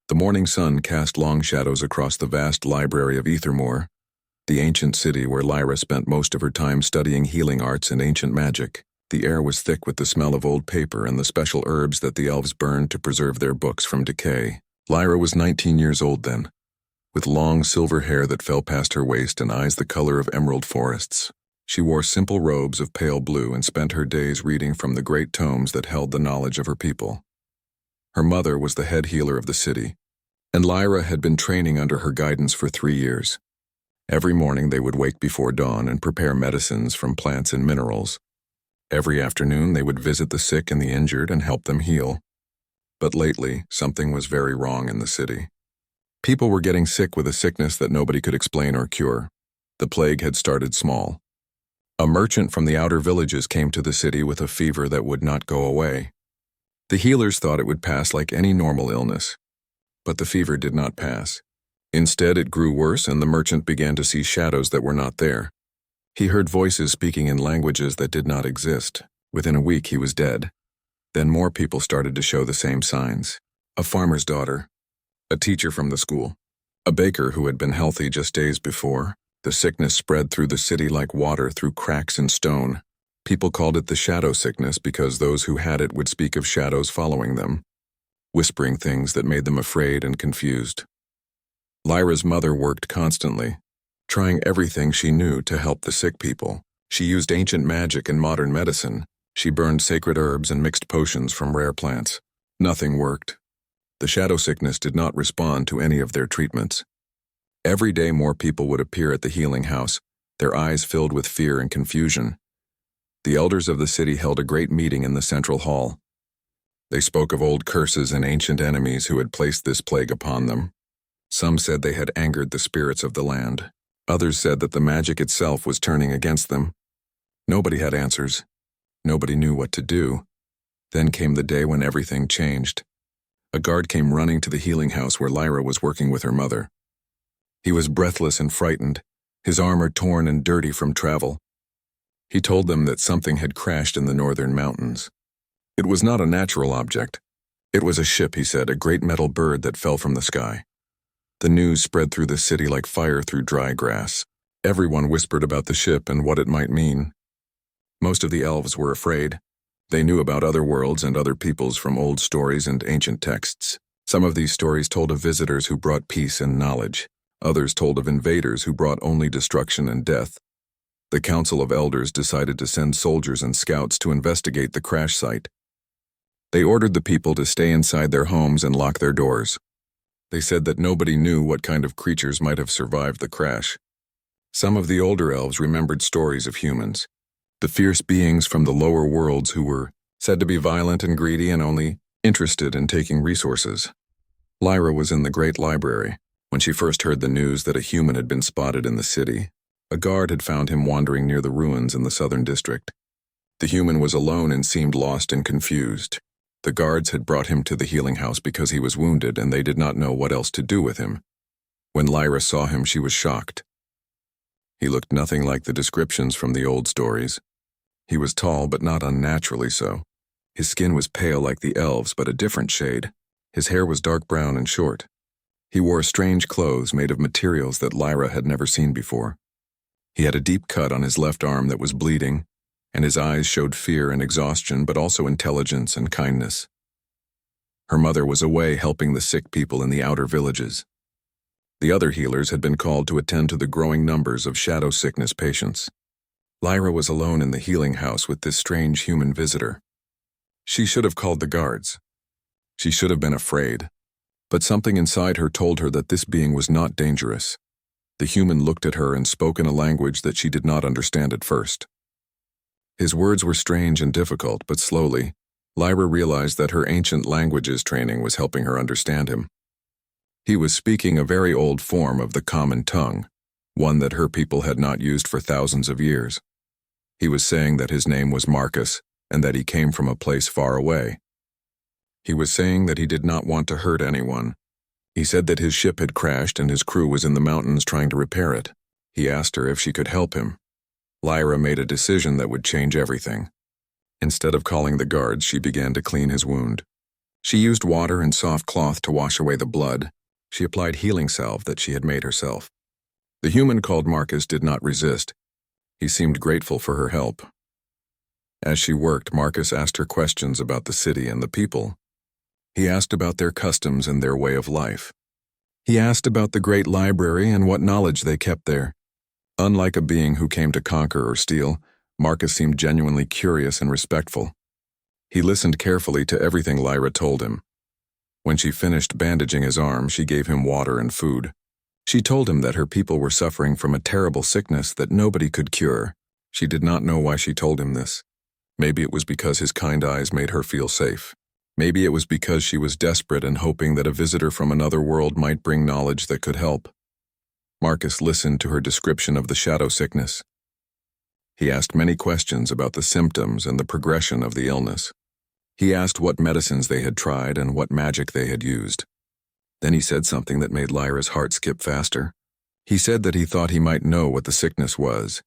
The morning sun cast long shadows across the vast library of Ethermore, the ancient city where Lyra spent most of her time studying healing arts and ancient magic. The air was thick with the smell of old paper and the special herbs that the elves burned to preserve their books from decay. Lyra was 19 years old then, with long silver hair that fell past her waist and eyes the color of emerald forests. She wore simple robes of pale blue and spent her days reading from the great tomes that held the knowledge of her people. Her mother was the head healer of the city, and Lyra had been training under her guidance for 3 years. Every morning they would wake before dawn and prepare medicines from plants and minerals. Every afternoon they would visit the sick and the injured and help them heal. But lately, something was very wrong in the city. People were getting sick with a sickness that nobody could explain or cure. The plague had started small. A merchant from the outer villages came to the city with a fever that would not go away. The healers thought it would pass like any normal illness. But the fever did not pass. Instead, it grew worse and the merchant began to see shadows that were not there. He heard voices speaking in languages that did not exist. Within a week, he was dead. Then more people started to show the same signs. A farmer's daughter, a teacher from the school, a baker who had been healthy just days before. The sickness spread through the city like water through cracks in stone. People called it the shadow sickness because those who had it would speak of shadows following them, whispering things that made them afraid and confused. Lyra's mother worked constantly, trying everything she knew to help the sick people. She used ancient magic and modern medicine. She burned sacred herbs and mixed potions from rare plants. Nothing worked. The shadow sickness did not respond to any of their treatments. Every day more people would appear at the healing house, their eyes filled with fear and confusion. The elders of the city held a great meeting in the central hall. They spoke of old curses and ancient enemies who had placed this plague upon them. Some said they had angered the spirits of the land. Others said that the magic itself was turning against them. Nobody had answers. Nobody knew what to do. Then came the day when everything changed. A guard came running to the healing house where Lyra was working with her mother. He was breathless and frightened, his armor torn and dirty from travel. He told them that something had crashed in the northern mountains. It was not a natural object. It was a ship, he said, a great metal bird that fell from the sky. The news spread through the city like fire through dry grass. Everyone whispered about the ship and what it might mean. Most of the elves were afraid. They knew about other worlds and other peoples from old stories and ancient texts. Some of these stories told of visitors who brought peace and knowledge. Others told of invaders who brought only destruction and death. The Council of Elders decided to send soldiers and scouts to investigate the crash site. They ordered the people to stay inside their homes and lock their doors. They said that nobody knew what kind of creatures might have survived the crash. Some of the older elves remembered stories of humans, the fierce beings from the lower worlds who were said to be violent and greedy and only interested in taking resources. Lyra was in the great library when she first heard the news that a human had been spotted in the city. A guard had found him wandering near the ruins in the southern district. The human was alone and seemed lost and confused. The guards had brought him to the healing house because he was wounded and they did not know what else to do with him. When Lyra saw him, she was shocked. He looked nothing like the descriptions from the old stories. He was tall, but not unnaturally so. His skin was pale like the elves, but a different shade. His hair was dark brown and short. He wore strange clothes made of materials that Lyra had never seen before. He had a deep cut on his left arm that was bleeding, and his eyes showed fear and exhaustion, but also intelligence and kindness. Her mother was away helping the sick people in the outer villages. The other healers had been called to attend to the growing numbers of shadow sickness patients. Lyra was alone in the healing house with this strange human visitor. She should have called the guards. She should have been afraid, but something inside her told her that this being was not dangerous. The human looked at her and spoke in a language that she did not understand at first. His words were strange and difficult, but slowly, Lyra realized that her ancient languages training was helping her understand him. He was speaking a very old form of the common tongue, one that her people had not used for thousands of years. He was saying that his name was Marcus and that he came from a place far away. He was saying that he did not want to hurt anyone. He said that his ship had crashed and his crew was in the mountains trying to repair it. He asked her if she could help him. Lyra made a decision that would change everything. Instead of calling the guards, she began to clean his wound. She used water and soft cloth to wash away the blood. She applied healing salve that she had made herself. The human called Marcus did not resist. He seemed grateful for her help. As she worked, Marcus asked her questions about the city and the people. He asked about their customs and their way of life. He asked about the great library and what knowledge they kept there. Unlike a being who came to conquer or steal, Marcus seemed genuinely curious and respectful. He listened carefully to everything Lyra told him. When she finished bandaging his arm, she gave him water and food. She told him that her people were suffering from a terrible sickness that nobody could cure. She did not know why she told him this. Maybe it was because his kind eyes made her feel safe. Maybe it was because she was desperate and hoping that a visitor from another world might bring knowledge that could help. Marcus listened to her description of the shadow sickness. He asked many questions about the symptoms and the progression of the illness. He asked what medicines they had tried and what magic they had used. Then he said something that made Lyra's heart skip faster. He said that he thought he might know what the sickness was.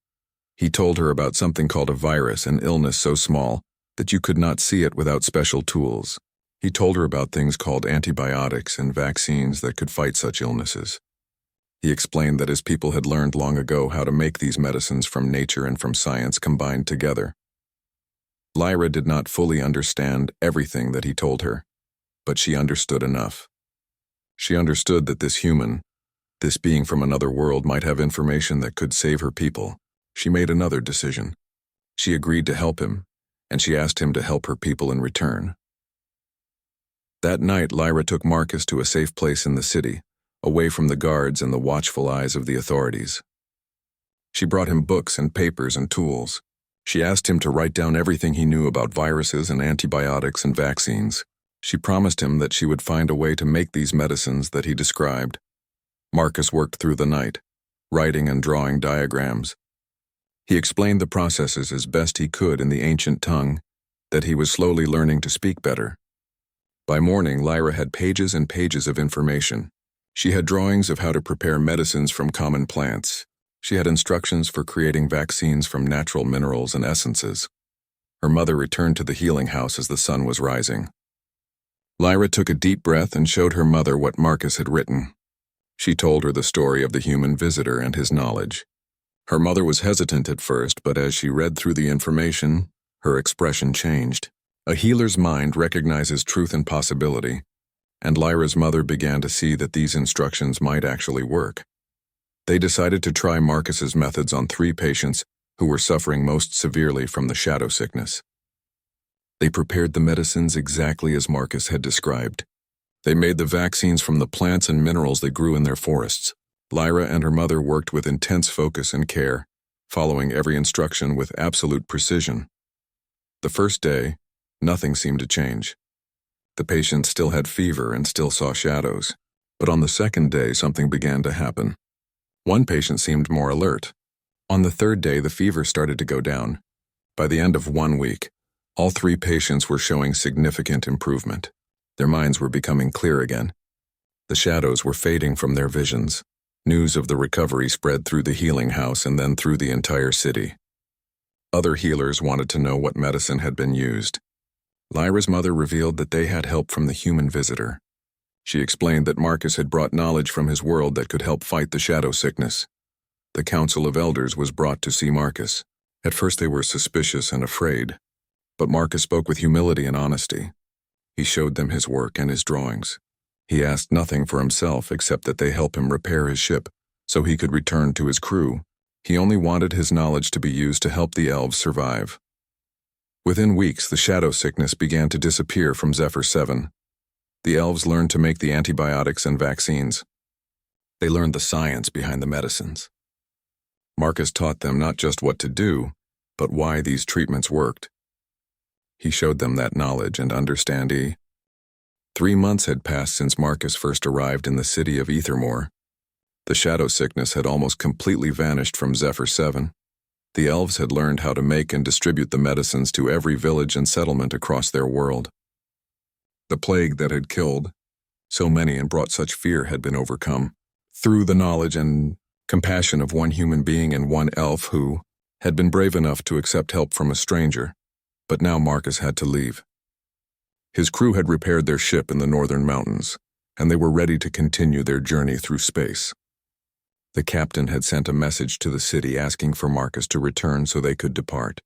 He told her about something called a virus, an illness so small that you could not see it without special tools. He told her about things called antibiotics and vaccines that could fight such illnesses. He explained that his people had learned long ago how to make these medicines from nature and from science combined together. Lyra did not fully understand everything that he told her, but she understood enough. She understood that this human, this being from another world, might have information that could save her people. She made another decision. She agreed to help him, and she asked him to help her people in return. That night, Lyra took Marcus to a safe place in the city, away from the guards and the watchful eyes of the authorities. She brought him books and papers and tools. She asked him to write down everything he knew about viruses and antibiotics and vaccines. She promised him that she would find a way to make these medicines that he described. Marcus worked through the night, writing and drawing diagrams. He explained the processes as best he could in the ancient tongue that he was slowly learning to speak better. By morning, Lyra had pages and pages of information. She had drawings of how to prepare medicines from common plants. She had instructions for creating vaccines from natural minerals and essences. Her mother returned to the healing house as the sun was rising. Lyra took a deep breath and showed her mother what Marcus had written. She told her the story of the human visitor and his knowledge. Her mother was hesitant at first, but as she read through the information, her expression changed. A healer's mind recognizes truth and possibility, and Lyra's mother began to see that these instructions might actually work. They decided to try Marcus's methods on 3 patients who were suffering most severely from the shadow sickness. They prepared the medicines exactly as Marcus had described. They made the vaccines from the plants and minerals that grew in their forests. Lyra and her mother worked with intense focus and care, following every instruction with absolute precision. The first day, nothing seemed to change. The patients still had fever and still saw shadows, but on the second day something began to happen. One patient seemed more alert. On the third day, the fever started to go down. By the end of 1 week, all 3 patients were showing significant improvement. Their minds were becoming clear again. The shadows were fading from their visions. News of the recovery spread through the healing house and then through the entire city. Other healers wanted to know what medicine had been used. Lyra's mother revealed that they had help from the human visitor. She explained that Marcus had brought knowledge from his world that could help fight the shadow sickness. The Council of Elders was brought to see Marcus. At first they were suspicious and afraid, but Marcus spoke with humility and honesty. He showed them his work and his drawings. He asked nothing for himself except that they help him repair his ship so he could return to his crew. He only wanted his knowledge to be used to help the elves survive. Within weeks, the shadow sickness began to disappear from Zephyr 7. The elves learned to make the antibiotics and vaccines. They learned the science behind the medicines. Marcus taught them not just what to do, but why these treatments worked. He showed them that knowledge and understanding. 3 months had passed since Marcus first arrived in the city of Ethermore. The shadow sickness had almost completely vanished from Zephyr 7. The elves had learned how to make and distribute the medicines to every village and settlement across their world. The plague that had killed so many and brought such fear had been overcome through the knowledge and compassion of one human being and one elf who had been brave enough to accept help from a stranger. But now Marcus had to leave. His crew had repaired their ship in the northern mountains, and they were ready to continue their journey through space. The captain had sent a message to the city asking for Marcus to return so they could depart.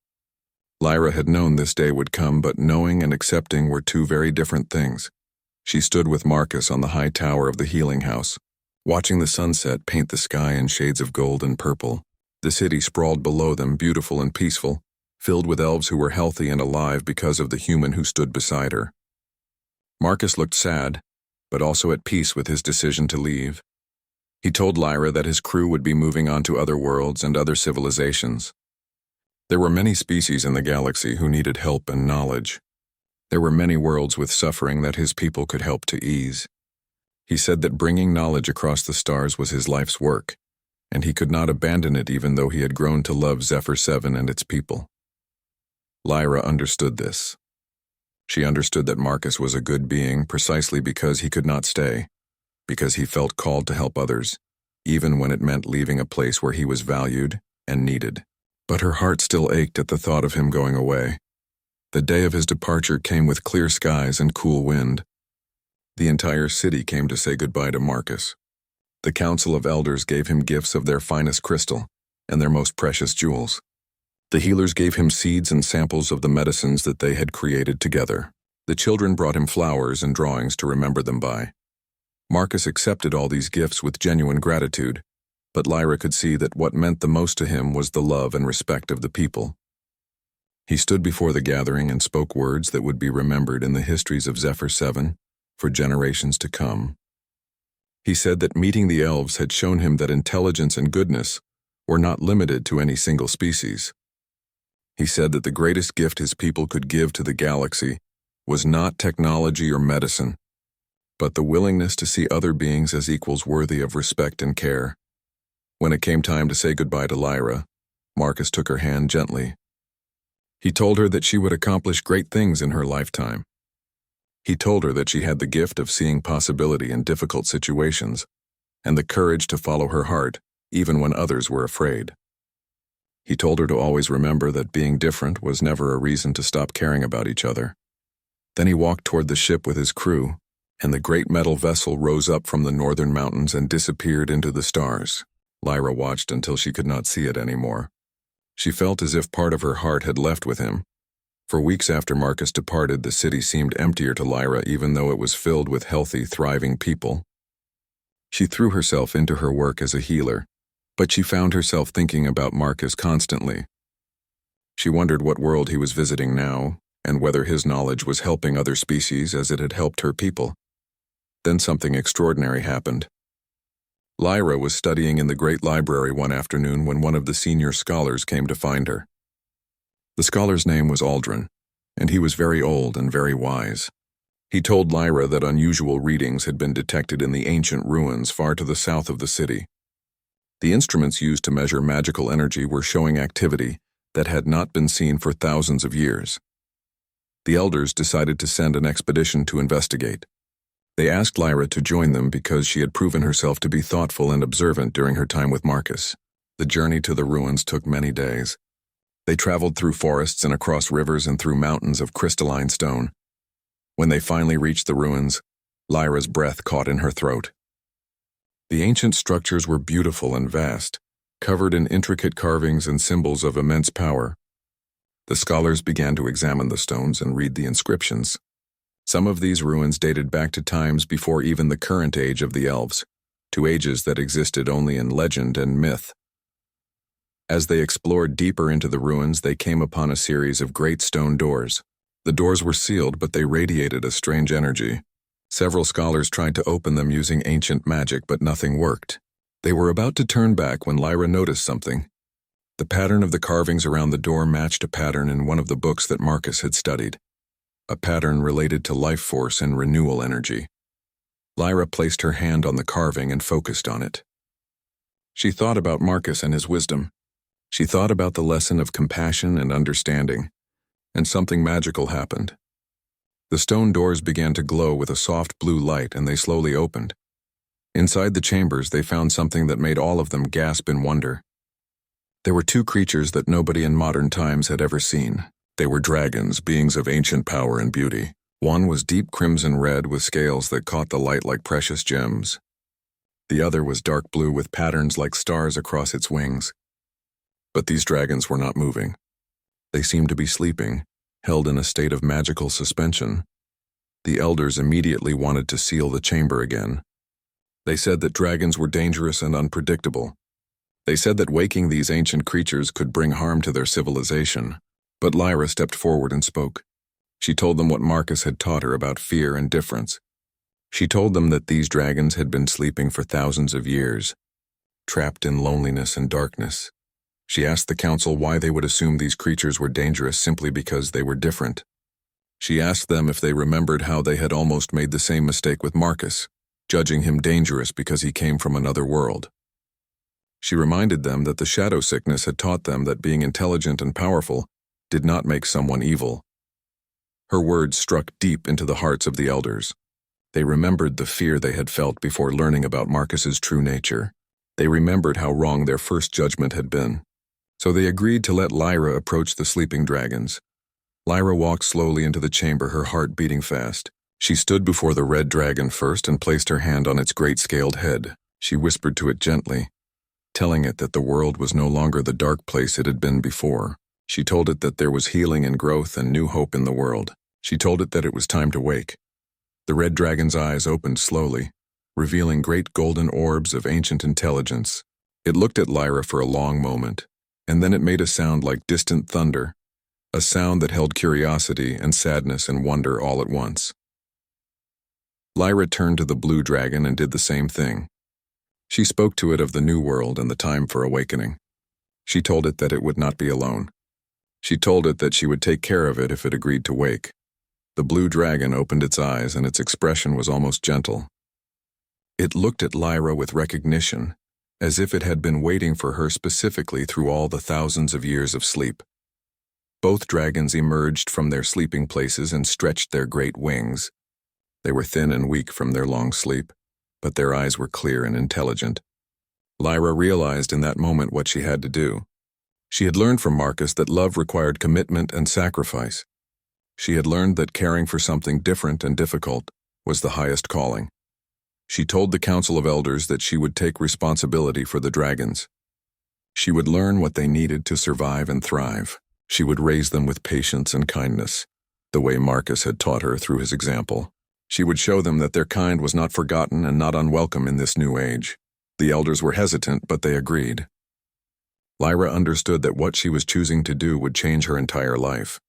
Lyra had known this day would come, but knowing and accepting were two very different things. She stood with Marcus on the high tower of the healing house, watching the sunset paint the sky in shades of gold and purple. The city sprawled below them, beautiful and peaceful, filled with elves who were healthy and alive because of the human who stood beside her. Marcus looked sad, but also at peace with his decision to leave. He told Lyra that his crew would be moving on to other worlds and other civilizations. There were many species in the galaxy who needed help and knowledge. There were many worlds with suffering that his people could help to ease. He said that bringing knowledge across the stars was his life's work, and he could not abandon it even though he had grown to love Zephyr 7 and its people. Lyra understood this. She understood that Marcus was a good being precisely because he could not stay, because he felt called to help others, even when it meant leaving a place where he was valued and needed. But her heart still ached at the thought of him going away. The day of his departure came with clear skies and cool wind. The entire city came to say goodbye to Marcus. The Council of Elders gave him gifts of their finest crystal and their most precious jewels. The healers gave him seeds and samples of the medicines that they had created together. The children brought him flowers and drawings to remember them by. Marcus accepted all these gifts with genuine gratitude, but Lyra could see that what meant the most to him was the love and respect of the people. He stood before the gathering and spoke words that would be remembered in the histories of Zephyr 7 for generations to come. He said that meeting the elves had shown him that intelligence and goodness were not limited to any single species. He said that the greatest gift his people could give to the galaxy was not technology or medicine, but the willingness to see other beings as equals worthy of respect and care. When it came time to say goodbye to Lyra, Marcus took her hand gently. He told her that she would accomplish great things in her lifetime. He told her that she had the gift of seeing possibility in difficult situations and the courage to follow her heart, even when others were afraid. He told her to always remember that being different was never a reason to stop caring about each other. Then he walked toward the ship with his crew, and the great metal vessel rose up from the northern mountains and disappeared into the stars. Lyra watched until she could not see it anymore. She felt as if part of her heart had left with him. For weeks after Marcus departed, the city seemed emptier to Lyra even though it was filled with healthy, thriving people. She threw herself into her work as a healer, but she found herself thinking about Marcus constantly. She wondered what world he was visiting now, and whether his knowledge was helping other species as it had helped her people. Then something extraordinary happened. Lyra was studying in the great library one afternoon when one of the senior scholars came to find her. The scholar's name was Aldrin, and he was very old and very wise. He told Lyra that unusual readings had been detected in the ancient ruins far to the south of the city. The instruments used to measure magical energy were showing activity that had not been seen for thousands of years. The elders decided to send an expedition to investigate. They asked Lyra to join them because she had proven herself to be thoughtful and observant during her time with Marcus. The journey to the ruins took many days. They traveled through forests and across rivers and through mountains of crystalline stone. When they finally reached the ruins, Lyra's breath caught in her throat. The ancient structures were beautiful and vast, covered in intricate carvings and symbols of immense power. The scholars began to examine the stones and read the inscriptions. Some of these ruins dated back to times before even the current age of the elves, to ages that existed only in legend and myth. As they explored deeper into the ruins, they came upon a series of great stone doors. The doors were sealed, but they radiated a strange energy. Several scholars tried to open them using ancient magic, but nothing worked. They were about to turn back when Lyra noticed something. The pattern of the carvings around the door matched a pattern in one of the books that Marcus had studied, a pattern related to life force and renewal energy. Lyra placed her hand on the carving and focused on it. She thought about Marcus and his wisdom. She thought about the lesson of compassion and understanding, and something magical happened. The stone doors began to glow with a soft blue light, and they slowly opened. Inside the chambers, they found something that made all of them gasp in wonder. There were two creatures that nobody in modern times had ever seen. They were dragons, beings of ancient power and beauty. One was deep crimson red with scales that caught the light like precious gems. The other was dark blue with patterns like stars across its wings. But these dragons were not moving. They seemed to be sleeping, held in a state of magical suspension. The elders immediately wanted to seal the chamber again. They said that dragons were dangerous and unpredictable. They said that waking these ancient creatures could bring harm to their civilization. But Lyra stepped forward and spoke. She told them what Marcus had taught her about fear and difference. She told them that these dragons had been sleeping for thousands of years, trapped in loneliness and darkness. She asked the council why they would assume these creatures were dangerous simply because they were different. She asked them if they remembered how they had almost made the same mistake with Marcus, judging him dangerous because he came from another world. She reminded them that the shadow sickness had taught them that being intelligent and powerful did not make someone evil. Her words struck deep into the hearts of the elders. They remembered the fear they had felt before learning about Marcus's true nature. They remembered how wrong their first judgment had been. So they agreed to let Lyra approach the sleeping dragons. Lyra walked slowly into the chamber, her heart beating fast. She stood before the red dragon first and placed her hand on its great scaled head. She whispered to it gently, telling it that the world was no longer the dark place it had been before. She told it that there was healing and growth and new hope in the world. She told it that it was time to wake. The red dragon's eyes opened slowly, revealing great golden orbs of ancient intelligence. It looked at Lyra for a long moment, and then it made a sound like distant thunder, a sound that held curiosity and sadness and wonder all at once. Lyra turned to the blue dragon and did the same thing. She spoke to it of the new world and the time for awakening. She told it that it would not be alone. She told it that she would take care of it if it agreed to wake. The blue dragon opened its eyes and its expression was almost gentle. It looked at Lyra with recognition, as if it had been waiting for her specifically through all the thousands of years of sleep. Both dragons emerged from their sleeping places and stretched their great wings. They were thin and weak from their long sleep, but their eyes were clear and intelligent. Lyra realized in that moment what she had to do. She had learned from Marcus that love required commitment and sacrifice. She had learned that caring for something different and difficult was the highest calling. She told the Council of Elders that she would take responsibility for the dragons. She would learn what they needed to survive and thrive. She would raise them with patience and kindness, the way Marcus had taught her through his example. She would show them that their kind was not forgotten and not unwelcome in this new age. The elders were hesitant, but they agreed. Lyra understood that what she was choosing to do would change her entire life.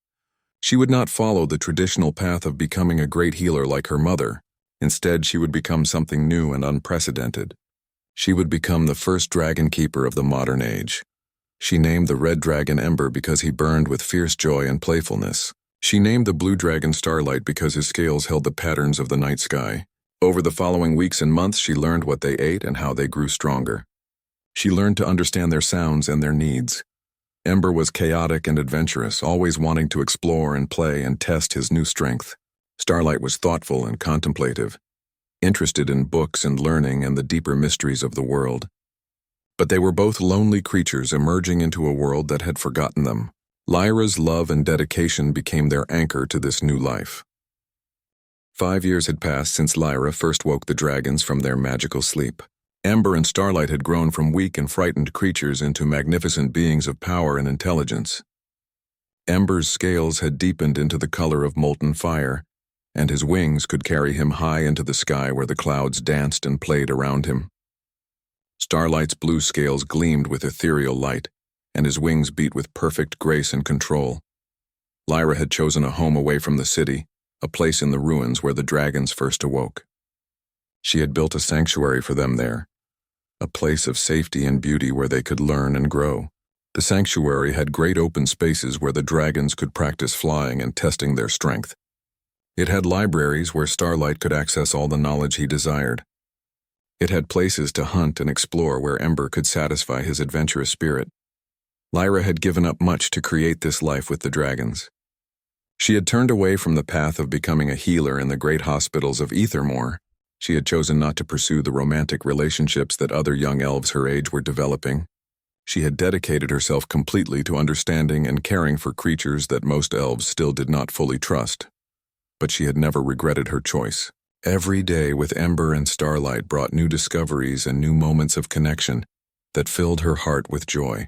She would not follow the traditional path of becoming a great healer like her mother. Instead, she would become something new and unprecedented. She would become the first dragon keeper of the modern age. She named the red dragon Ember because he burned with fierce joy and playfulness. She named the blue dragon Starlight because his scales held the patterns of the night sky. Over the following weeks and months, she learned what they ate and how they grew stronger. She learned to understand their sounds and their needs. Ember was chaotic and adventurous, always wanting to explore and play and test his new strength. Starlight was thoughtful and contemplative, interested in books and learning and the deeper mysteries of the world. But they were both lonely creatures emerging into a world that had forgotten them. Lyra's love and dedication became their anchor to this new life. 5 years had passed since Lyra first woke the dragons from their magical sleep. Ember and Starlight had grown from weak and frightened creatures into magnificent beings of power and intelligence. Ember's scales had deepened into the color of molten fire, and his wings could carry him high into the sky where the clouds danced and played around him. Starlight's blue scales gleamed with ethereal light, and his wings beat with perfect grace and control. Lyra had chosen a home away from the city, a place in the ruins where the dragons first awoke. She had built a sanctuary for them there, a place of safety and beauty where they could learn and grow. The sanctuary had great open spaces where the dragons could practice flying and testing their strength. It had libraries where Starlight could access all the knowledge he desired. It had places to hunt and explore where Ember could satisfy his adventurous spirit. Lyra had given up much to create this life with the dragons. She had turned away from the path of becoming a healer in the great hospitals of Ethermore. She had chosen not to pursue the romantic relationships that other young elves her age were developing. She had dedicated herself completely to understanding and caring for creatures that most elves still did not fully trust. but she had never regretted her choice. Every day with Ember and Starlight brought new discoveries and new moments of connection that filled her heart with joy.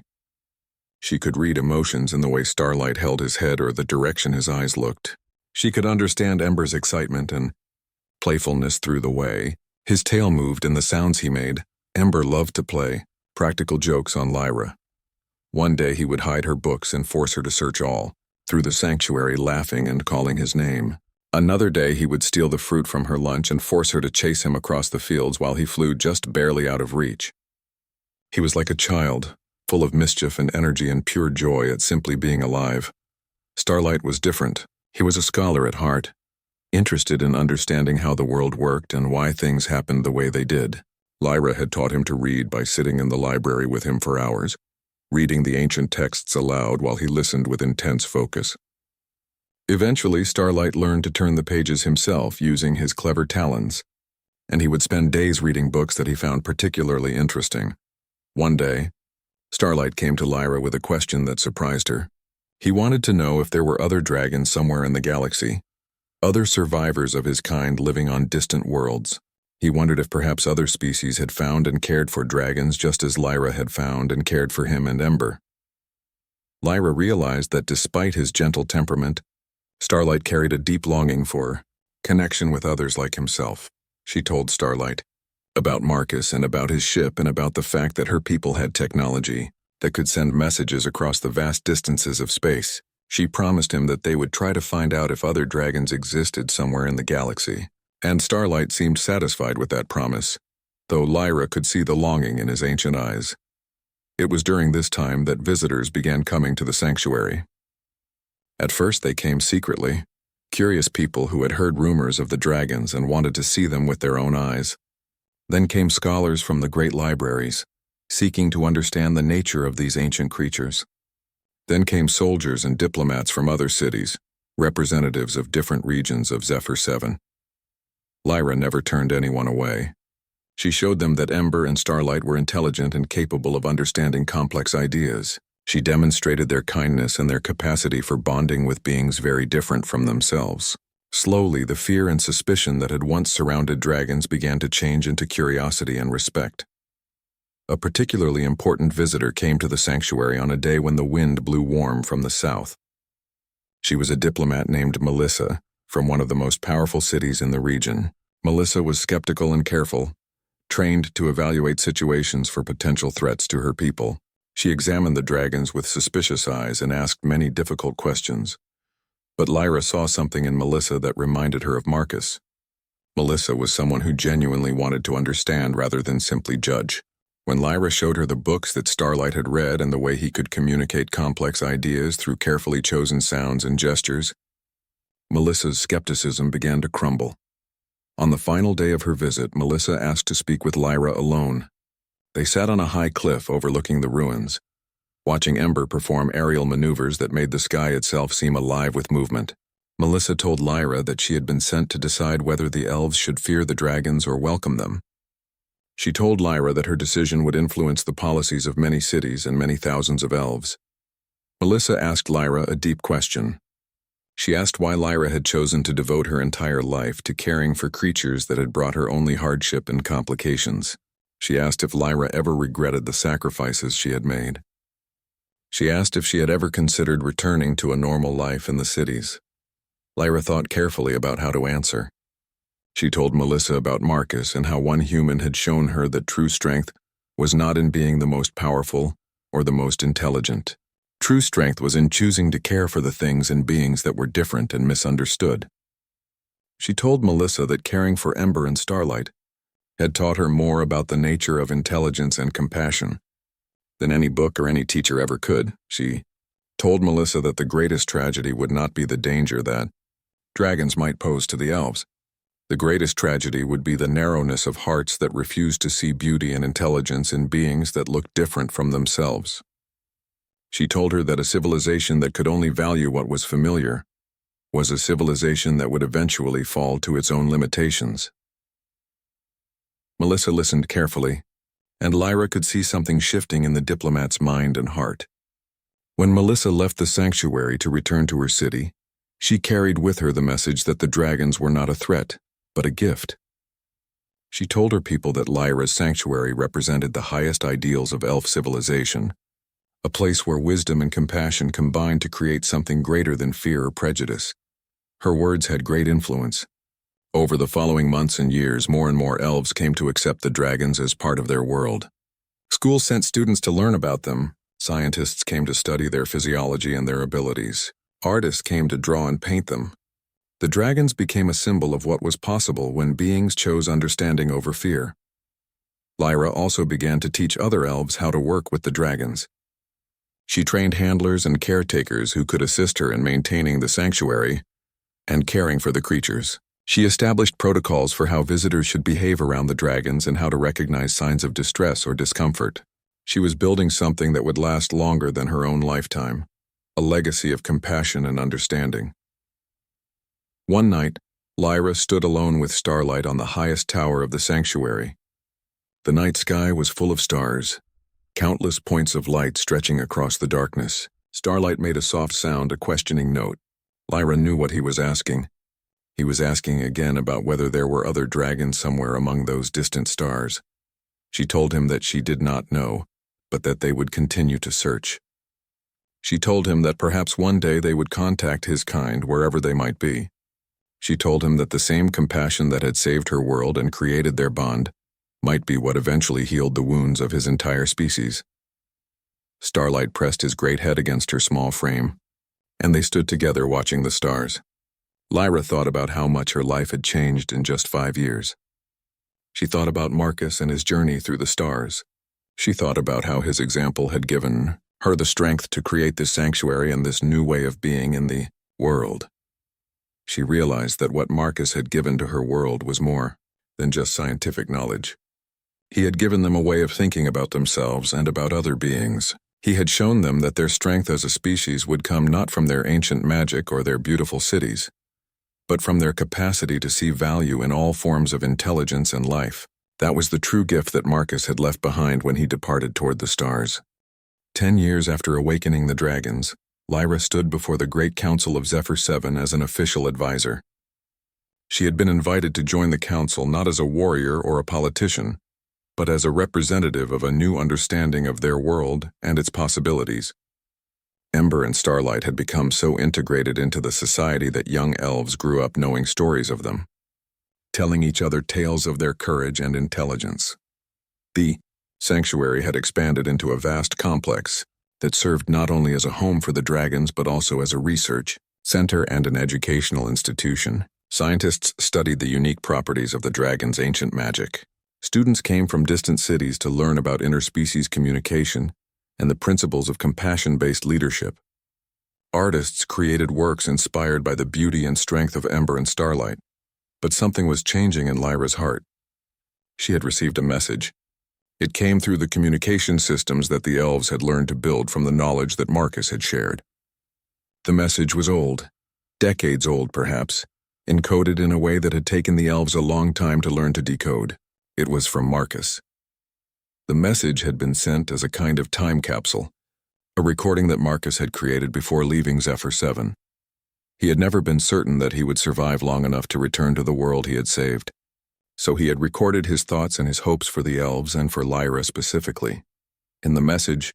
She could read emotions in the way Starlight held his head or the direction his eyes looked. She could understand Ember's excitement and playfulness through the way his tail moved and the sounds he made. Ember loved to play practical jokes on Lyra. One day he would hide her books and force her to search all through the sanctuary, laughing and calling his name. Another day he would steal the fruit from her lunch and force her to chase him across the fields while he flew just barely out of reach. He was like a child, full of mischief and energy and pure joy at simply being alive. Starlight was different. He was a scholar at heart, interested in understanding how the world worked and why things happened the way they did. Lyra had taught him to read by sitting in the library with him for hours, reading the ancient texts aloud while he listened with intense focus. Eventually, Starlight learned to turn the pages himself using his clever talons, and he would spend days reading books that he found particularly interesting. One day, Starlight came to Lyra with a question that surprised her. He wanted to know if there were other dragons somewhere in the galaxy, other survivors of his kind living on distant worlds. He wondered if perhaps other species had found and cared for dragons just as Lyra had found and cared for him and Ember. Lyra realized that despite his gentle temperament, Starlight carried a deep longing for connection with others like himself. She told Starlight about Marcus and about his ship and about the fact that her people had technology that could send messages across the vast distances of space. She promised him that they would try to find out if other dragons existed somewhere in the galaxy. And Starlight seemed satisfied with that promise, though Lyra could see the longing in his ancient eyes. It was during this time that visitors began coming to the sanctuary. At first they came secretly, curious people who had heard rumors of the dragons and wanted to see them with their own eyes. Then came scholars from the great libraries, seeking to understand the nature of these ancient creatures. Then came soldiers and diplomats from other cities, representatives of different regions of Zephyr 7. Lyra never turned anyone away. She showed them that Ember and Starlight were intelligent and capable of understanding complex ideas. She demonstrated their kindness and their capacity for bonding with beings very different from themselves. Slowly, the fear and suspicion that had once surrounded dragons began to change into curiosity and respect. A particularly important visitor came to the sanctuary on a day when the wind blew warm from the south. She was a diplomat named Melissa, from one of the most powerful cities in the region. Melissa was skeptical and careful, trained to evaluate situations for potential threats to her people. She examined the dragons with suspicious eyes and asked many difficult questions. But Lyra saw something in Melissa that reminded her of Marcus. Melissa was someone who genuinely wanted to understand rather than simply judge. When Lyra showed her the books that Starlight had read and the way he could communicate complex ideas through carefully chosen sounds and gestures, Melissa's skepticism began to crumble. On the final day of her visit, Melissa asked to speak with Lyra alone. They sat on a high cliff overlooking the ruins, watching Ember perform aerial maneuvers that made the sky itself seem alive with movement. Melissa told Lyra that she had been sent to decide whether the elves should fear the dragons or welcome them. She told Lyra that her decision would influence the policies of many cities and many thousands of elves. Melissa asked Lyra a deep question. She asked why Lyra had chosen to devote her entire life to caring for creatures that had brought her only hardship and complications. She asked if Lyra ever regretted the sacrifices she had made. She asked if she had ever considered returning to a normal life in the cities. Lyra thought carefully about how to answer. She told Melissa about Marcus and how one human had shown her that true strength was not in being the most powerful or the most intelligent. True strength was in choosing to care for the things and beings that were different and misunderstood. She told Melissa that caring for Ember and Starlight had taught her more about the nature of intelligence and compassion than any book or any teacher ever could. She told Melissa that the greatest tragedy would not be the danger that dragons might pose to the elves. The greatest tragedy would be the narrowness of hearts that refused to see beauty and intelligence in beings that looked different from themselves. She told her that a civilization that could only value what was familiar was a civilization that would eventually fall to its own limitations. Melissa listened carefully, and Lyra could see something shifting in the diplomat's mind and heart. When Melissa left the sanctuary to return to her city, She carried with her the message that the dragons were not a threat, but a gift. She told her people that Lyra's sanctuary represented the highest ideals of elf civilization, a place where wisdom and compassion combined to create something greater than fear or prejudice. Her words had great influence. Over the following months and years, more and more elves came to accept the dragons as part of their world. Schools sent students to learn about them. Scientists came to study their physiology and their abilities. Artists came to draw and paint them. The dragons became a symbol of what was possible when beings chose understanding over fear. Lyra also began to teach other elves how to work with the dragons. She trained handlers and caretakers who could assist her in maintaining the sanctuary and caring for the creatures. She established protocols for how visitors should behave around the dragons and how to recognize signs of distress or discomfort. She was building something that would last longer than her own lifetime, a legacy of compassion and understanding. One night, Lyra stood alone with Starlight on the highest tower of the sanctuary. The night sky was full of stars, countless points of light stretching across the darkness. Starlight made a soft sound, a questioning note. Lyra knew what he was asking. He was asking again about whether there were other dragons somewhere among those distant stars. She told him that she did not know, but that they would continue to search. She told him that perhaps one day they would contact his kind wherever they might be. She told him that the same compassion that had saved her world and created their bond might be what eventually healed the wounds of his entire species. Starlight pressed his great head against her small frame, and they stood together watching the stars. Lyra thought about how much her life had changed in just 5 years. She thought about Marcus and his journey through the stars. She thought about how his example had given her the strength to create this sanctuary and this new way of being in the world. She realized that what Marcus had given to her world was more than just scientific knowledge. He had given them a way of thinking about themselves and about other beings. He had shown them that their strength as a species would come not from their ancient magic or their beautiful cities, but from their capacity to see value in all forms of intelligence and life. That was the true gift that Marcus had left behind when he departed toward the stars. 10 years after awakening the dragons, Lyra stood before the Great Council of Zephyr 7 as an official advisor. She had been invited to join the council not as a warrior or a politician, but as a representative of a new understanding of their world and its possibilities. Ember and Starlight had become so integrated into the society that young elves grew up knowing stories of them, telling each other tales of their courage and intelligence. The sanctuary had expanded into a vast complex that served not only as a home for the dragons but also as a research center and an educational institution. Scientists studied the unique properties of the dragon's ancient magic. Students came from distant cities to learn about interspecies communication and the principles of compassion-based leadership. Artists created works inspired by the beauty and strength of Ember and Starlight. But something was changing in Lyra's heart. She had received a message. It came through the communication systems that the elves had learned to build from the knowledge that Marcus had shared. The message was old, decades old perhaps, encoded in a way that had taken the elves a long time to learn to decode. It was from Marcus. The message had been sent as a kind of time capsule, a recording that Marcus had created before leaving Zephyr 7. He had never been certain that he would survive long enough to return to the world he had saved, so he had recorded his thoughts and his hopes for the elves and for Lyra specifically. In the message,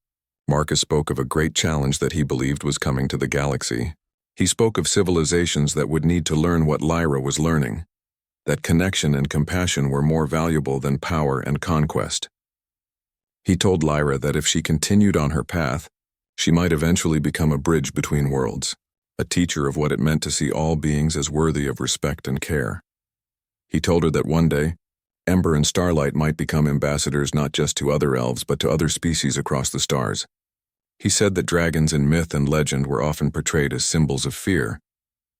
Marcus spoke of a great challenge that he believed was coming to the galaxy. He spoke of civilizations that would need to learn what Lyra was learning, that connection and compassion were more valuable than power and conquest. He told Lyra that if she continued on her path, she might eventually become a bridge between worlds, a teacher of what it meant to see all beings as worthy of respect and care. He told her that one day, Ember and Starlight might become ambassadors not just to other elves but to other species across the stars. He said that dragons in myth and legend were often portrayed as symbols of fear,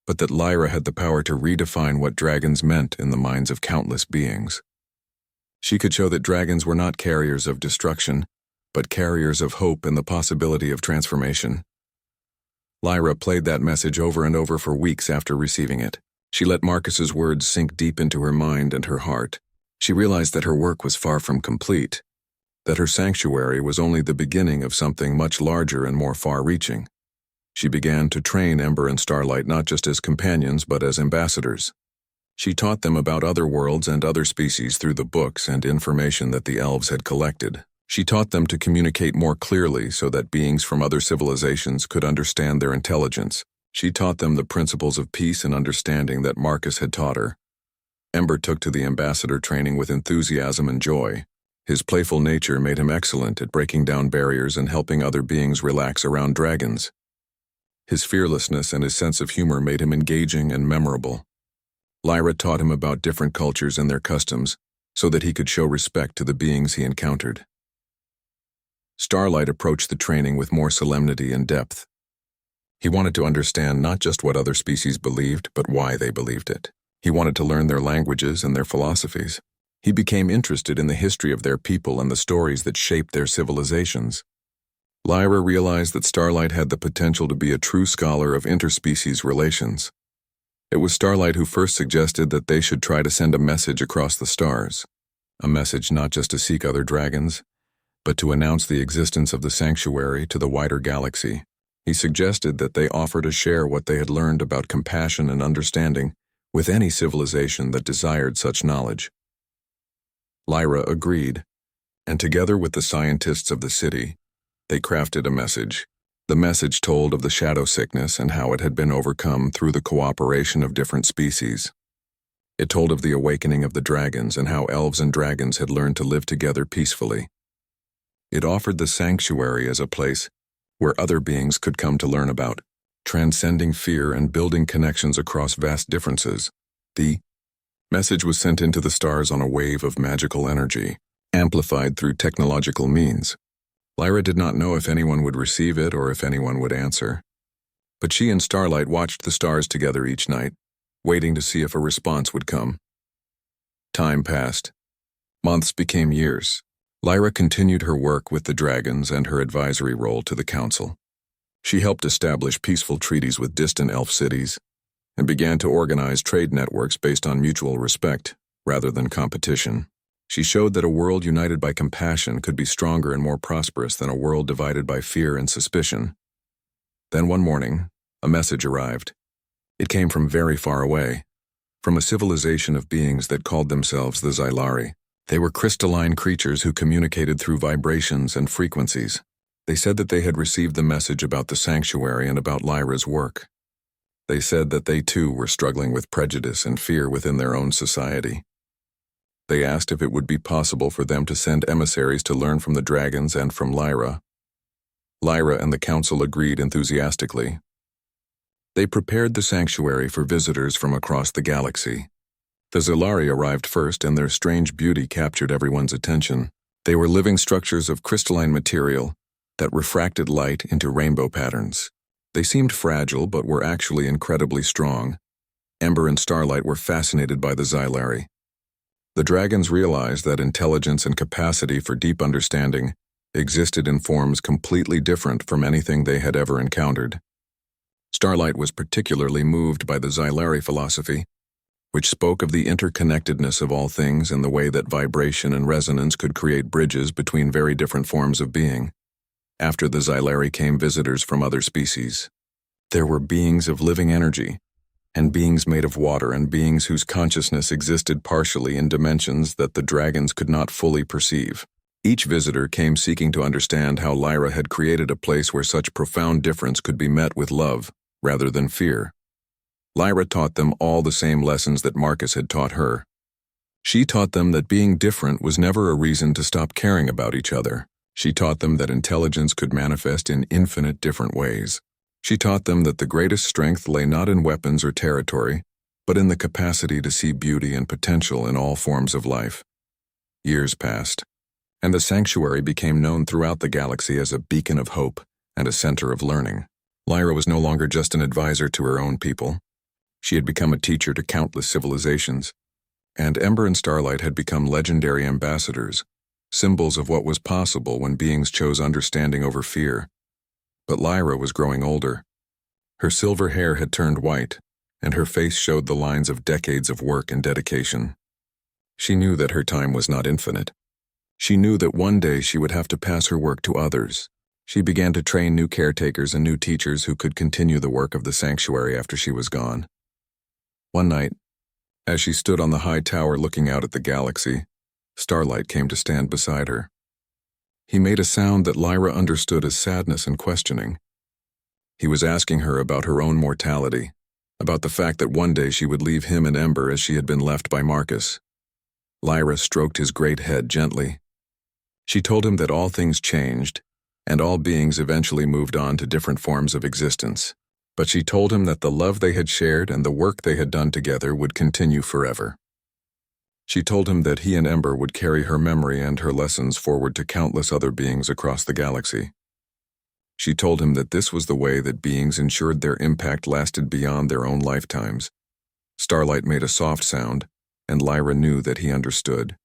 but that Lyra had the power to redefine what dragons meant in the minds of countless beings. She could show that dragons were not carriers of destruction, but carriers of hope and the possibility of transformation. Lyra played that message over and over for weeks after receiving it. She let Marcus's words sink deep into her mind and her heart. She realized that her work was far from complete, that her sanctuary was only the beginning of something much larger and more far-reaching. She began to train Ember and Starlight not just as companions but as ambassadors. She taught them about other worlds and other species through the books and information that the elves had collected. She taught them to communicate more clearly so that beings from other civilizations could understand their intelligence. She taught them the principles of peace and understanding that Marcus had taught her. Ember took to the ambassador training with enthusiasm and joy. His playful nature made him excellent at breaking down barriers and helping other beings relax around dragons. His fearlessness and his sense of humor made him engaging and memorable. Lyra taught him about different cultures and their customs so that he could show respect to the beings he encountered. Starlight approached the training with more solemnity and depth. He wanted to understand not just what other species believed, but why they believed it. He wanted to learn their languages and their philosophies. He became interested in the history of their people and the stories that shaped their civilizations. Lyra realized that Starlight had the potential to be a true scholar of interspecies relations. It was Starlight who first suggested that they should try to send a message across the stars. A message not just to seek other dragons, but to announce the existence of the sanctuary to the wider galaxy. He suggested that they offer to share what they had learned about compassion and understanding with any civilization that desired such knowledge. Lyra agreed, and together with the scientists of the city, they crafted a message. The message told of the shadow sickness and how it had been overcome through the cooperation of different species. It told of the awakening of the dragons and how elves and dragons had learned to live together peacefully. It offered the sanctuary as a place where other beings could come to learn about, transcending fear and building connections across vast differences. The message was sent into the stars on a wave of magical energy, amplified through technological means. Lyra did not know if anyone would receive it or if anyone would answer. But she and Starlight watched the stars together each night, waiting to see if a response would come. Time passed. Months became years. Lyra continued her work with the dragons and her advisory role to the council. She helped establish peaceful treaties with distant elf cities and began to organize trade networks based on mutual respect rather than competition. She showed that a world united by compassion could be stronger and more prosperous than a world divided by fear and suspicion. Then one morning, a message arrived. It came from very far away, from a civilization of beings that called themselves the Xylari. They were crystalline creatures who communicated through vibrations and frequencies. They said that they had received the message about the sanctuary and about Lyra's work. They said that they too were struggling with prejudice and fear within their own society. They asked if it would be possible for them to send emissaries to learn from the dragons and from Lyra. Lyra and the council agreed enthusiastically. They prepared the sanctuary for visitors from across the galaxy. The Xylari arrived first, and their strange beauty captured everyone's attention. They were living structures of crystalline material that refracted light into rainbow patterns. They seemed fragile but were actually incredibly strong. Ember and Starlight were fascinated by the Xylari. The dragons realized that intelligence and capacity for deep understanding existed in forms completely different from anything they had ever encountered. Starlight was particularly moved by the Xylari philosophy, which spoke of the interconnectedness of all things and the way that vibration and resonance could create bridges between very different forms of being. After the Xylari came visitors from other species. There were beings of living energy, and beings made of water, and beings whose consciousness existed partially in dimensions that the dragons could not fully perceive. Each visitor came seeking to understand how Lyra had created a place where such profound difference could be met with love, rather than fear. Lyra taught them all the same lessons that Marcus had taught her. She taught them that being different was never a reason to stop caring about each other. She taught them that intelligence could manifest in infinite different ways. She taught them that the greatest strength lay not in weapons or territory, but in the capacity to see beauty and potential in all forms of life. Years passed, and the sanctuary became known throughout the galaxy as a beacon of hope and a center of learning. Lyra was no longer just an advisor to her own people. She had become a teacher to countless civilizations, and Ember and Starlight had become legendary ambassadors, symbols of what was possible when beings chose understanding over fear. But Lyra was growing older. Her silver hair had turned white, and her face showed the lines of decades of work and dedication. She knew that her time was not infinite. She knew that one day she would have to pass her work to others, She began to train new caretakers and new teachers who could continue the work of the sanctuary after she was gone. One night, as she stood on the high tower looking out at the galaxy, Starlight came to stand beside her. He made a sound that Lyra understood as sadness and questioning. He was asking her about her own mortality, about the fact that one day she would leave him and Ember as she had been left by Marcus. Lyra stroked his great head gently. She told him that all things changed, and all beings eventually moved on to different forms of existence. But she told him that the love they had shared and the work they had done together would continue forever. She told him that he and Ember would carry her memory and her lessons forward to countless other beings across the galaxy. She told him that this was the way that beings ensured their impact lasted beyond their own lifetimes. Starlight made a soft sound, and Lyra knew that he understood.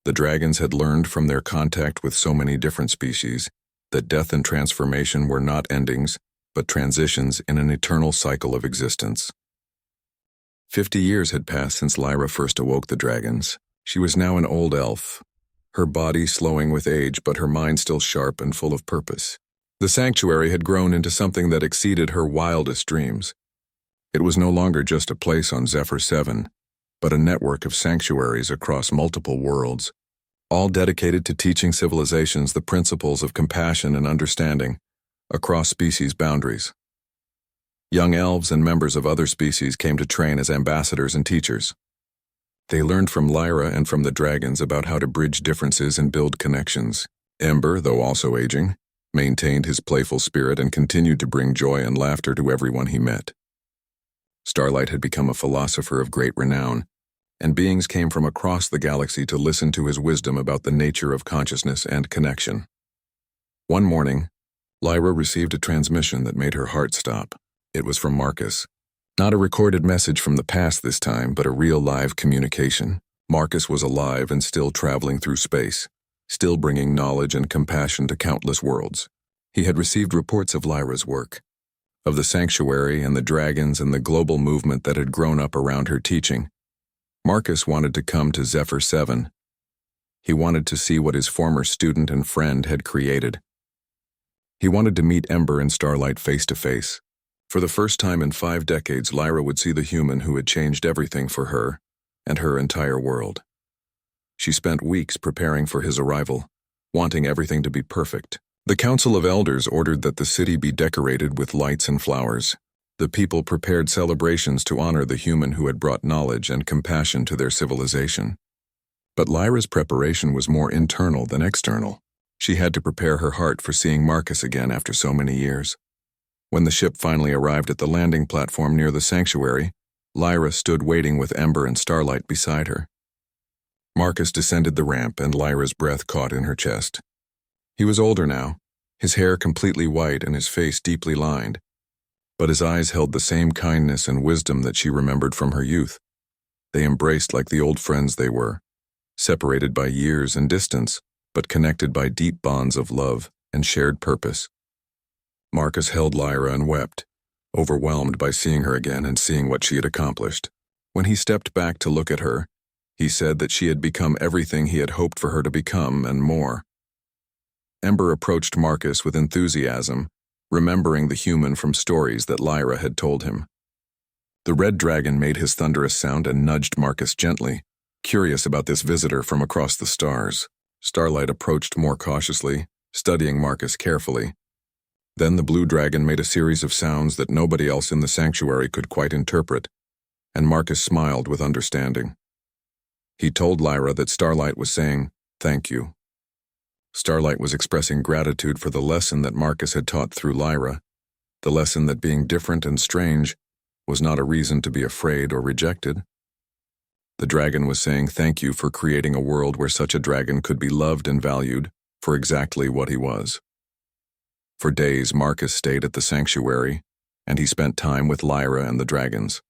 The dragons had learned from their contact with so many different species that death and transformation were not endings, but transitions in an eternal cycle of existence. 50 years had passed since Lyra first awoke the dragons. She was now an old elf, her body slowing with age, but her mind still sharp and full of purpose. The sanctuary had grown into something that exceeded her wildest dreams. It was no longer just a place on Zephyr 7, but a network of sanctuaries across multiple worlds, all dedicated to teaching civilizations the principles of compassion and understanding across species boundaries. Young elves and members of other species came to train as ambassadors and teachers. They learned from Lyra and from the dragons about how to bridge differences and build connections. Ember, though also aging, maintained his playful spirit and continued to bring joy and laughter to everyone he met. Starlight had become a philosopher of great renown, and beings came from across the galaxy to listen to his wisdom about the nature of consciousness and connection. One morning, Lyra received a transmission that made her heart stop. It was from Marcus. Not a recorded message from the past this time, but a real live communication. Marcus was alive and still traveling through space, still bringing knowledge and compassion to countless worlds. He had received reports of Lyra's work, of the sanctuary and the dragons and the global movement that had grown up around her teaching. Marcus wanted to come to Zephyr 7. He wanted to see what his former student and friend had created. He wanted to meet Ember and Starlight face to face. For the first time in 5 decades, Lyra would see the human who had changed everything for her and her entire world. She spent weeks preparing for his arrival, wanting everything to be perfect. The Council of Elders ordered that the city be decorated with lights and flowers. The people prepared celebrations to honor the human who had brought knowledge and compassion to their civilization. But Lyra's preparation was more internal than external. She had to prepare her heart for seeing Marcus again after so many years. When the ship finally arrived at the landing platform near the sanctuary, Lyra stood waiting with Ember and Starlight beside her. Marcus descended the ramp and Lyra's breath caught in her chest. He was older now, his hair completely white and his face deeply lined, but his eyes held the same kindness and wisdom that she remembered from her youth. They embraced like the old friends they were, separated by years and distance, but connected by deep bonds of love and shared purpose. Marcus held Lyra and wept, overwhelmed by seeing her again and seeing what she had accomplished. When he stepped back to look at her, he said that she had become everything he had hoped for her to become and more. Ember approached Marcus with enthusiasm, remembering the human from stories that Lyra had told him. The red dragon made his thunderous sound and nudged Marcus gently, curious about this visitor from across the stars. Starlight approached more cautiously, studying Marcus carefully. Then the blue dragon made a series of sounds that nobody else in the sanctuary could quite interpret, and Marcus smiled with understanding. He told Lyra that Starlight was saying, "Thank you." Starlight was expressing gratitude for the lesson that Marcus had taught through Lyra, the lesson that being different and strange was not a reason to be afraid or rejected. The dragon was saying thank you for creating a world where such a dragon could be loved and valued for exactly what he was. For days, Marcus stayed at the sanctuary, and he spent time with Lyra and the dragons.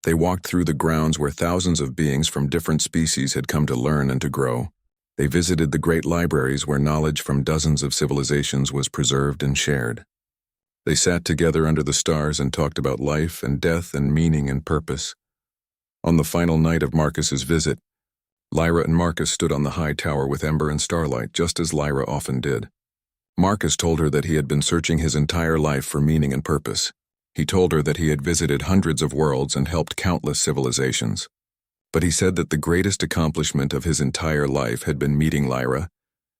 They walked through the grounds where thousands of beings from different species had come to learn and to grow. They visited the great libraries where knowledge from dozens of civilizations was preserved and shared. They sat together under the stars and talked about life and death and meaning and purpose. On the final night of Marcus's visit, Lyra and Marcus stood on the high tower with Ember and Starlight, just as Lyra often did. Marcus told her that he had been searching his entire life for meaning and purpose. He told her that he had visited hundreds of worlds and helped countless civilizations. But he said that the greatest accomplishment of his entire life had been meeting Lyra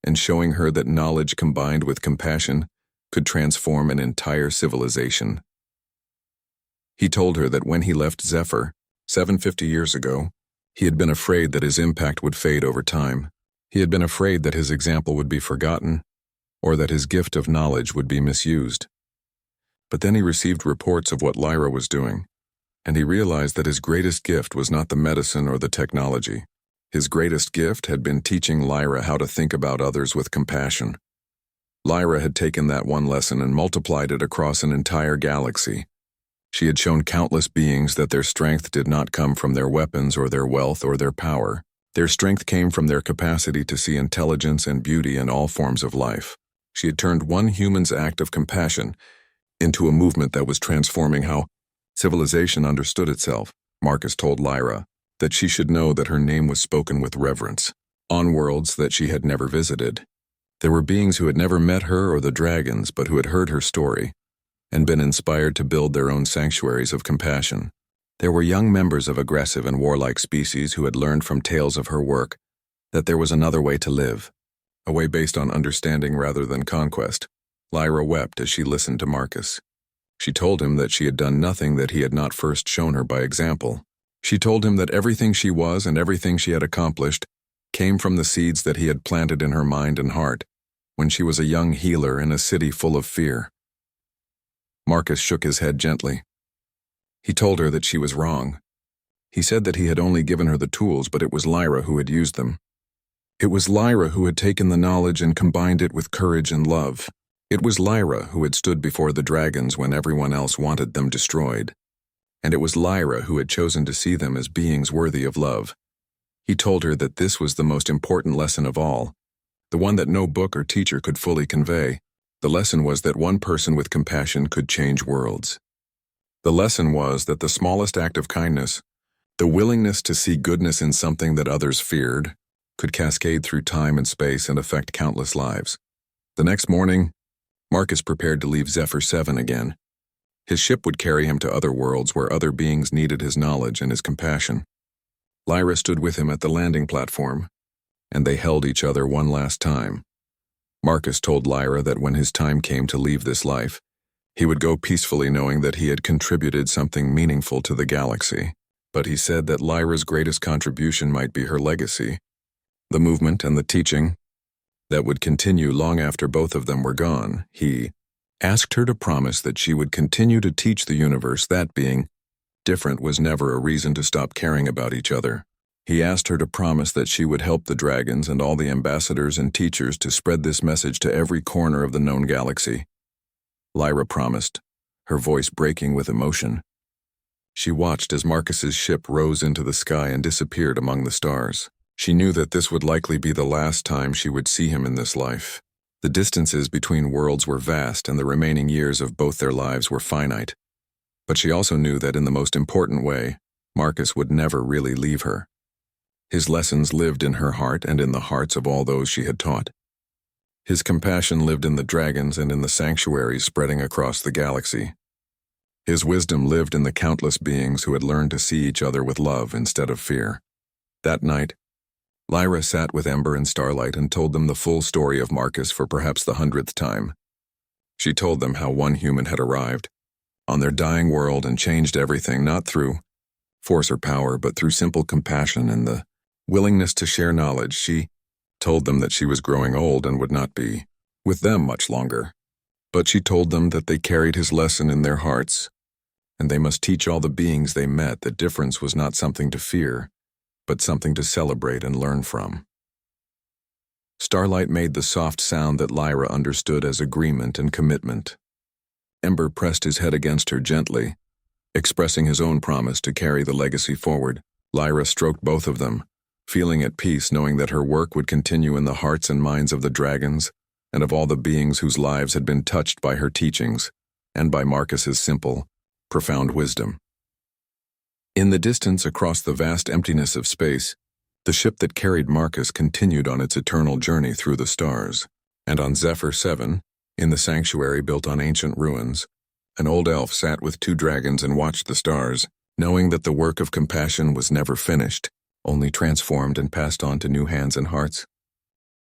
and showing her that knowledge combined with compassion could transform an entire civilization. He told her that when he left Zephyr, 750 years ago, he had been afraid that his impact would fade over time. He had been afraid that his example would be forgotten, or that his gift of knowledge would be misused. But then he received reports of what Lyra was doing, and he realized that his greatest gift was not the medicine or the technology. His greatest gift had been teaching Lyra how to think about others with compassion. Lyra had taken that one lesson and multiplied it across an entire galaxy. She had shown countless beings that their strength did not come from their weapons or their wealth or their power. Their strength came from their capacity to see intelligence and beauty in all forms of life. She had turned one human's act of compassion into a movement that was transforming how civilization understood itself. Marcus told Lyra that she should know that her name was spoken with reverence on worlds that she had never visited. There were beings who had never met her or the dragons, but who had heard her story and been inspired to build their own sanctuaries of compassion. There were young members of aggressive and warlike species who had learned from tales of her work that there was another way to live, a way based on understanding rather than conquest. Lyra wept as she listened to Marcus. She told him that she had done nothing that he had not first shown her by example. She told him that everything she was and everything she had accomplished came from the seeds that he had planted in her mind and heart when she was a young healer in a city full of fear. Marcus shook his head gently. He told her that she was wrong. He said that he had only given her the tools, but it was Lyra who had used them. It was Lyra who had taken the knowledge and combined it with courage and love. It was Lyra who had stood before the dragons when everyone else wanted them destroyed. And it was Lyra who had chosen to see them as beings worthy of love. He told her that this was the most important lesson of all, the one that no book or teacher could fully convey. The lesson was that one person with compassion could change worlds. The lesson was that the smallest act of kindness, the willingness to see goodness in something that others feared, could cascade through time and space and affect countless lives. The next morning, Marcus prepared to leave Zephyr 7 again. His ship would carry him to other worlds where other beings needed his knowledge and his compassion. Lyra stood with him at the landing platform, and they held each other one last time. Marcus told Lyra that when his time came to leave this life, he would go peacefully knowing that he had contributed something meaningful to the galaxy. But he said that Lyra's greatest contribution might be her legacy, the movement and the teaching that would continue long after both of them were gone. He asked her to promise that she would continue to teach the universe that being different was never a reason to stop caring about each other. He asked her to promise that she would help the dragons and all the ambassadors and teachers to spread this message to every corner of the known galaxy. Lyra promised, her voice breaking with emotion. She watched as Marcus's ship rose into the sky and disappeared among the stars. She knew that this would likely be the last time she would see him in this life. The distances between worlds were vast and the remaining years of both their lives were finite. But she also knew that in the most important way, Marcus would never really leave her. His lessons lived in her heart and in the hearts of all those she had taught. His compassion lived in the dragons and in the sanctuaries spreading across the galaxy. His wisdom lived in the countless beings who had learned to see each other with love instead of fear. That night, Lyra sat with Ember and Starlight and told them the full story of Marcus for perhaps the 100th time. She told them how one human had arrived on their dying world and changed everything, not through force or power, but through simple compassion and the willingness to share knowledge. She told them that she was growing old and would not be with them much longer. But she told them that they carried his lesson in their hearts, and they must teach all the beings they met that difference was not something to fear, but something to celebrate and learn from. Starlight made the soft sound that Lyra understood as agreement and commitment. Ember pressed his head against her gently, expressing his own promise to carry the legacy forward. Lyra stroked both of them, feeling at peace knowing that her work would continue in the hearts and minds of the dragons and of all the beings whose lives had been touched by her teachings and by Marcus's simple, profound wisdom. In the distance across the vast emptiness of space, the ship that carried Marcus continued on its eternal journey through the stars. And on Zephyr 7, in the sanctuary built on ancient ruins, an old elf sat with 2 dragons and watched the stars, knowing that the work of compassion was never finished, only transformed and passed on to new hands and hearts.